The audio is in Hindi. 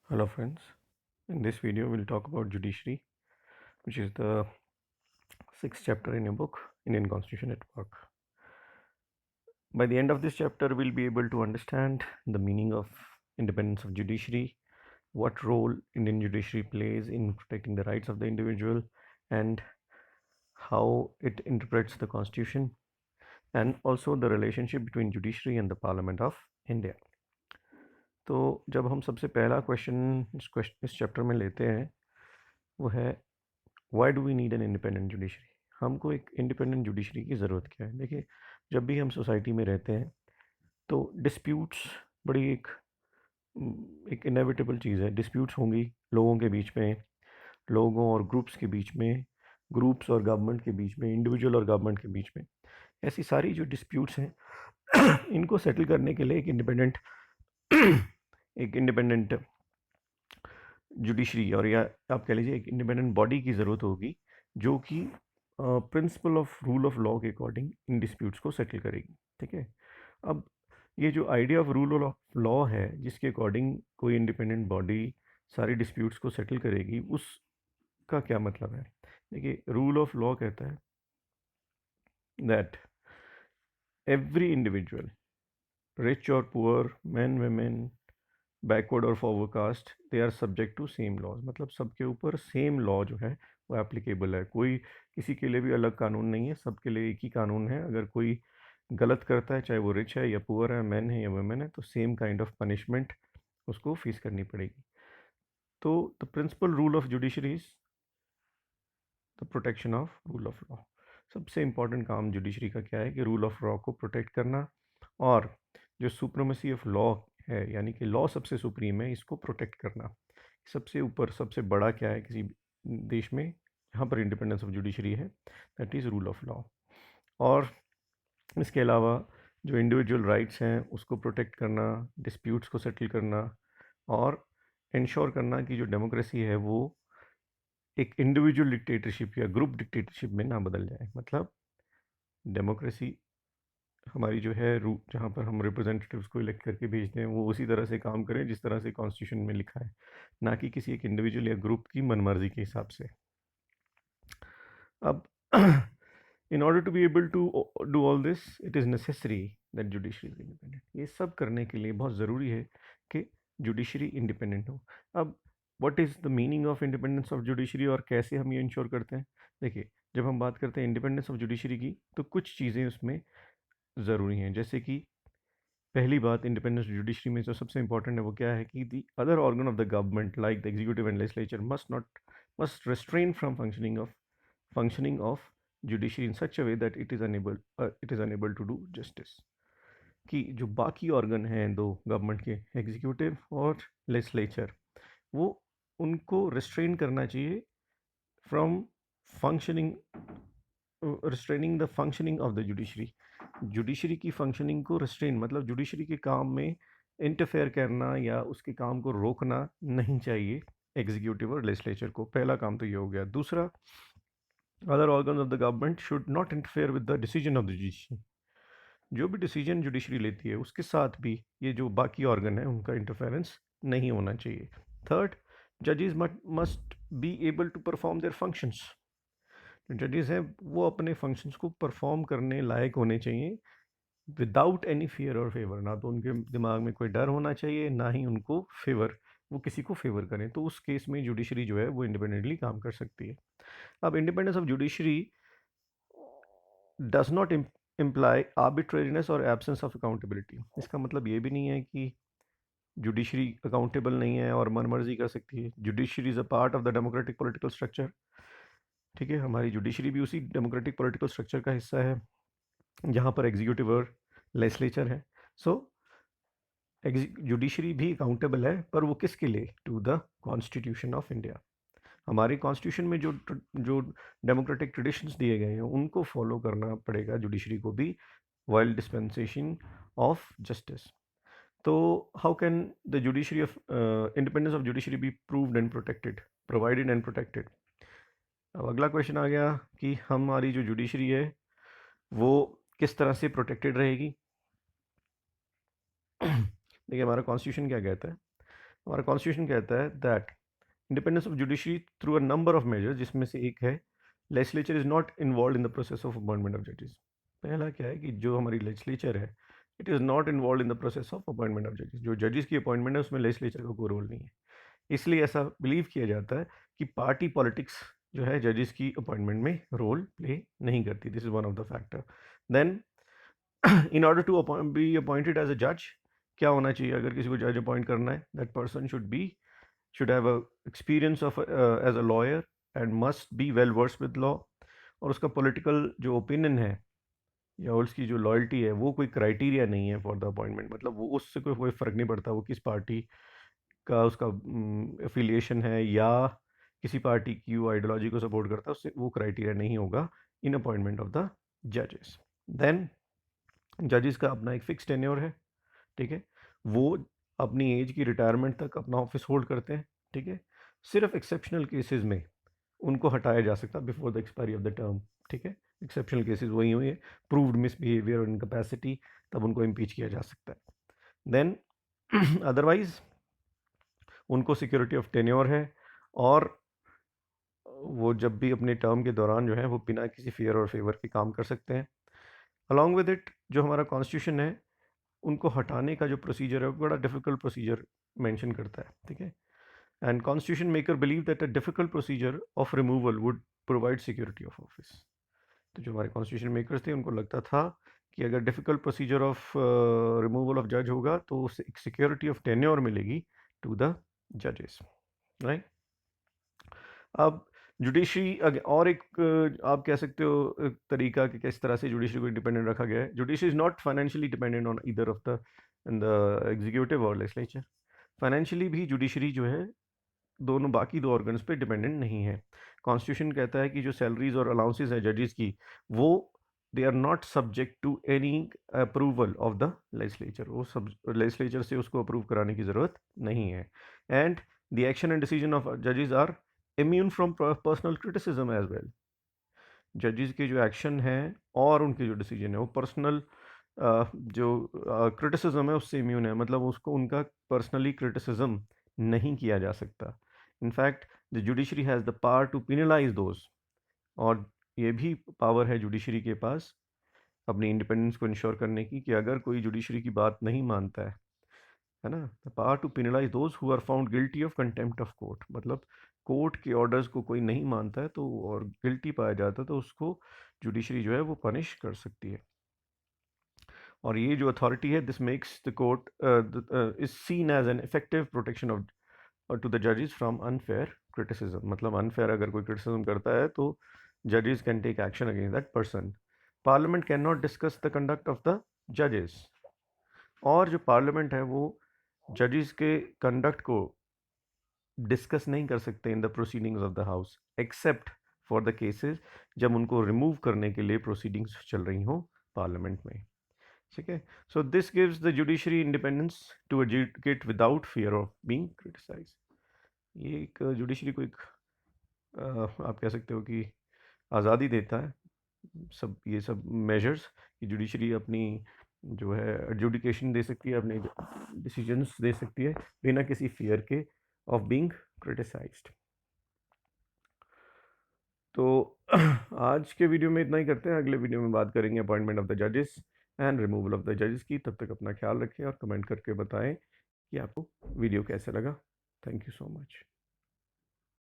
Hello friends, in this video we'll talk about judiciary, which is the sixth chapter in your book Indian Constitution at Work. By the end of this chapter we'll be able to understand the meaning of independence of judiciary, what role Indian judiciary plays in protecting the rights of the individual, and how it interprets the constitution, and also the relationship between judiciary and the Parliament of India. तो जब हम सबसे पहला क्वेश्चन इस चैप्टर में लेते हैं वो है why do we need an independent judiciary. हमको एक इंडिपेंडेंट जुडिशरी की ज़रूरत क्या है। देखिए, जब भी हम सोसाइटी में रहते हैं तो डिस्प्यूट्स बड़ी एक इनएविटेबल चीज़ है। डिस्प्यूट्स होंगी लोगों के बीच में, लोगों और ग्रुप्स के बीच में, ग्रुप्स और गवर्नमेंट के बीच में, इंडिविजुअल और गवर्नमेंट के बीच में। ऐसी सारी जो डिस्प्यूट्स हैं इनको सेटल करने के लिए एक इंडिपेंडेंट जुडिशरी और या आप कह लीजिए एक इंडिपेंडेंट बॉडी की ज़रूरत होगी जो कि principle of rule of law के अकॉर्डिंग इन डिस्प्यूट्स को सेटल करेगी। ठीक है। अब ये जो idea of rule of law है जिसके अकॉर्डिंग कोई इंडिपेंडेंट बॉडी सारी डिस्प्यूट्स को सेटल करेगी, उसका क्या मतलब है। देखिए, रूल ऑफ लॉ कहता है दैट एवरी इंडिविजुअल, रिच और पुअर, मैन वेमेन, बैकवर्ड और forward caste, they are subject to same laws. मतलब सबके ऊपर सेम लॉ जो है वो एप्लीकेबल है। कोई किसी के लिए भी अलग कानून नहीं है, सबके लिए एक ही कानून है। अगर कोई गलत करता है, चाहे वो रिच है या पुअर है, मैन है या वुमेन है, तो सेम काइंड ऑफ पनिशमेंट उसको फेस करनी पड़ेगी। तो the principle rule of judiciary is the protection of rule of law. सबसे इंपॉर्टेंट काम जुडिशरी का क्या है कि रूल ऑफ लॉ को प्रोटेक्ट करना, और जो सुप्रीमेसी ऑफ लॉ है यानी कि लॉ सबसे सुप्रीम है, इसको प्रोटेक्ट करना। सबसे ऊपर सबसे बड़ा क्या है किसी देश में जहाँ पर इंडिपेंडेंस ऑफ जुडिशरी है, that is rule of law. और इसके अलावा जो इंडिविजुअल राइट्स हैं उसको प्रोटेक्ट करना, डिस्प्यूट्स को सेटल करना, और इंश्योर करना कि जो डेमोक्रेसी है वो एक इंडिविजुअल डिक्टेटरशिप या ग्रुप डिक्टेटरशिप में ना बदल जाए। मतलब डेमोक्रेसी हमारी जो है रूट जहाँ पर हम रिप्रेजेंटेटिव्स को इलेक्ट करके भेजते हैं वो उसी तरह से काम करें जिस तरह से कॉन्स्टिट्यूशन में लिखा है, ना कि किसी एक इंडिविजुअल या ग्रुप की मनमर्जी के हिसाब से। अब in order to be able to do all this it is necessary that judiciary is independent. ये सब करने के लिए बहुत ज़रूरी है कि जुडिशरी इंडिपेंडेंट हो। अब what is the meaning of independence of judiciary और कैसे हम ये इंश्योर करते हैं। देखिए, जब हम बात करते हैं इंडिपेंडेंस ऑफ जुडिशरी की तो कुछ चीज़ें उसमें ज़रूरी हैं। जैसे कि पहली बात, इंडिपेंडेंस जुडिशरी में जो सबसे इंपॉर्टेंट है वो क्या है कि the other organ of the government like the executive and legislature must restrain from functioning of judiciary in such a way that it is unable to do justice। कि जो बाकी ऑर्गन हैं दो गवर्नमेंट के, एग्जीक्यूटिव और लेजिस्लेचर, वो उनको रिस्ट्रेन करना चाहिए from functioning restraining the functioning of the judiciary. Judiciary की फंक्शनिंग को रिस्ट्रेन मतलब जुडिशरी के काम में इंटरफेयर करना या उसके काम को रोकना नहीं चाहिए एग्जीक्यूटिव और लेजिस्लेचर को। पहला काम तो ये हो गया। दूसरा, other organ of the government should not interfere with the decision of the judiciary. जो भी डिसीजन जुडिशरी लेती है उसके साथ भी ये जो बाकी ऑर्गन है उनका इंटरफेरेंस नहीं होना चाहिए। थर्ड, जजेस must be able to perform their functions. जो जजेस हैं वो अपने फंक्शंस को परफॉर्म करने लायक होने चाहिए विदाउट एनी फियर और फेवर। ना तो उनके दिमाग में कोई डर होना चाहिए, ना ही उनको फेवर, वो किसी को फेवर करें। तो उस केस में जुडिशरी जो है वो इंडिपेंडेंटली काम कर सकती है। अब independence of judiciary does not imply arbitrariness और एब्सेंस ऑफ अकाउंटेबिलिटी। इसका मतलब ये भी नहीं है कि जुडिशरी अकाउंटेबल नहीं है और मनमर्जी कर सकती है। Judiciary is a part of the democratic political structure. ठीक है, हमारी जुडिशरी भी उसी डेमोक्रेटिक पॉलिटिकल स्ट्रक्चर का हिस्सा है जहाँ पर एग्जीक्यूटिव और लेजिस्लेचर है। सो जुडिशरी भी अकाउंटेबल है, पर वो किसके लिए? To the constitution of India. हमारे कॉन्स्टिट्यूशन में जो जो डेमोक्रेटिक ट्रेडिशंस दिए गए हैं उनको फॉलो करना पड़ेगा जुडिशरी को भी, वाइल डिस्पेंसेशन ऑफ जस्टिस। तो how can the judiciary of independence of judiciary be proved and protected, provided and protected. अब अगला क्वेश्चन आ गया कि हमारी जो जुडिशरी है वो किस तरह से प्रोटेक्टेड रहेगी। देखिए, हमारा कॉन्स्टिट्यूशन क्या कहता है हमारा कॉन्स्टिट्यूशन कहता है that independence of judiciary through a number of measures, जिसमें से एक है legislature is not involve in the process of appointment of जजेस। पहला क्या है कि जो हमारी लेजिस्लेचर है it is not involve in the process of appointment of जजेस। जो जजेस की अपॉइंटमेंट है उसमें लेजिस्लेचर का कोई रोल नहीं है। इसलिए ऐसा बिलीव किया जाता है कि पार्टी पॉलिटिक्स जो है जजेस की अपॉइंटमेंट में रोल प्ले नहीं करती। This is one of the factor. Then in order to be appointed as a जज, क्या होना चाहिए अगर किसी को जज अपॉइंट करना है? That person should have a experience of as a lawyer and must be well versed with law. और उसका पॉलिटिकल जो ओपिनियन है या उसकी जो लॉयल्टी है वो कोई क्राइटेरिया नहीं है फॉर द अपॉइंटमेंट। मतलब वो उससे कोई फ़र्क नहीं पड़ता वो किस पार्टी का उसका एफिलिएशन है या किसी पार्टी की वो आइडियोलॉजी को सपोर्ट करता है, उससे वो क्राइटेरिया नहीं होगा इन अपॉइंटमेंट ऑफ द जजेस। देन जजेस का अपना एक फिक्स टेन्योर है, ठीक है, वो अपनी एज की रिटायरमेंट तक अपना ऑफिस होल्ड करते हैं, ठीक है। सिर्फ एक्सेप्शनल केसेस में उनको हटाया जा सकता है before the expiry of the term, ठीक है। एक्सेप्शनल केसेस वही हुए, प्रूव्ड मिसबिहेवियर और इनकैपेसिटी, तब उनको इम्पीच किया जा सकता है। देन अदरवाइज उनको सिक्योरिटी ऑफ टेन्योर है और वो जब भी अपने टर्म के दौरान जो है वो बिना किसी फेयर और फेवर के काम कर सकते हैं। अलॉन्ग विद इट जो हमारा कॉन्स्टिट्यूशन है उनको हटाने का जो प्रोसीजर है वो बड़ा डिफिकल्ट प्रोसीजर मेंशन करता है, ठीक है। And constitution maker believe that a difficult procedure of removal would provide security of office. तो जो हमारे कॉन्स्टिट्यूशन मेकर्स थे उनको लगता था कि अगर difficult procedure of removal of जज होगा तो उससे एक सिक्योरिटी ऑफ टेन्योर मिलेगी टू द जजेस, राइट। अब जुडिशरी और एक आप कह सकते हो एक तरीका कि किस तरह से जुडिशरी को इंडिपेंडेंट रखा गया है। Judiciary is not financially dependent on either of the in the executive और लेजिस्लेचर। फाइनेंशियली भी जुडिशरी जो है दोनों बाकी दो ऑर्गन्स पे डिपेंडेंट नहीं है। कॉन्स्टिट्यूशन कहता है कि जो सैलरीज और अलाउंसेस है जजेस की वो they are not subject to any approval of the legislature. वो सब लेजिस्लेचर से उसको अप्रूव कराने की ज़रूरत नहीं है। And the action and decision of जजेस are immune from personal criticism as well. जजेस के जो एक्शन है और उनके जो डिसीजन है वो पर्सनल जो क्रिटिसिज्म है उससे इम्यून है। मतलब उसको उनका पर्सनली क्रिटिसिज्म नहीं किया जा सकता। In fact the judiciary has the power to penalise those, और ये भी पावर है जुडिशरी के पास अपनी इंडिपेंडेंस को इंश्योर करने की कि अगर कोई जुडिशरी की बात नहीं मानता है ना, the power to penalise those who are found guilty of contempt of court. मतलब कोर्ट के ऑर्डर्स को कोई नहीं मानता है तो और गिल्टी पाया जाता है तो उसको जुडिशरी जो है वो पनिश कर सकती है। और ये जो अथॉरिटी है this makes the court is seen as an effective protection of to the जजेस फ्रॉम अनफेयर क्रिटिसिज्म। मतलब अनफेयर अगर कोई क्रिटिसिज्म करता है तो जजेस can take action against that person. Parliament can not discuss the conduct of the जजेस। और जो पार्लियामेंट है वो जजेस के कंडक्ट को डिस्कस नहीं कर सकते in the proceedings of the house except for the cases जब उनको रिमूव करने के लिए प्रोसीडिंग्स चल रही हो पार्लियामेंट में, ठीक है। So this gives the judiciary independence to educate without fear of being criticise. ये एक जुडिशरी को एक आप कह सकते हो कि आज़ादी देता है सब ये सब मेजर्स कि जुडिशरी अपनी जो है एडजुडिकेशन दे सकती है, अपने डिसीजंस दे सकती है बिना किसी फियर के ऑफ बीइंग क्रिटिसाइज्ड। तो आज के वीडियो में इतना ही करते हैं। अगले वीडियो में बात करेंगे अपॉइंटमेंट ऑफ द जजेस एंड रिमूवल ऑफ द जजेस की। तब तक अपना ख्याल रखें और कमेंट करके बताएं कि आपको वीडियो कैसे लगा। Thank you so much.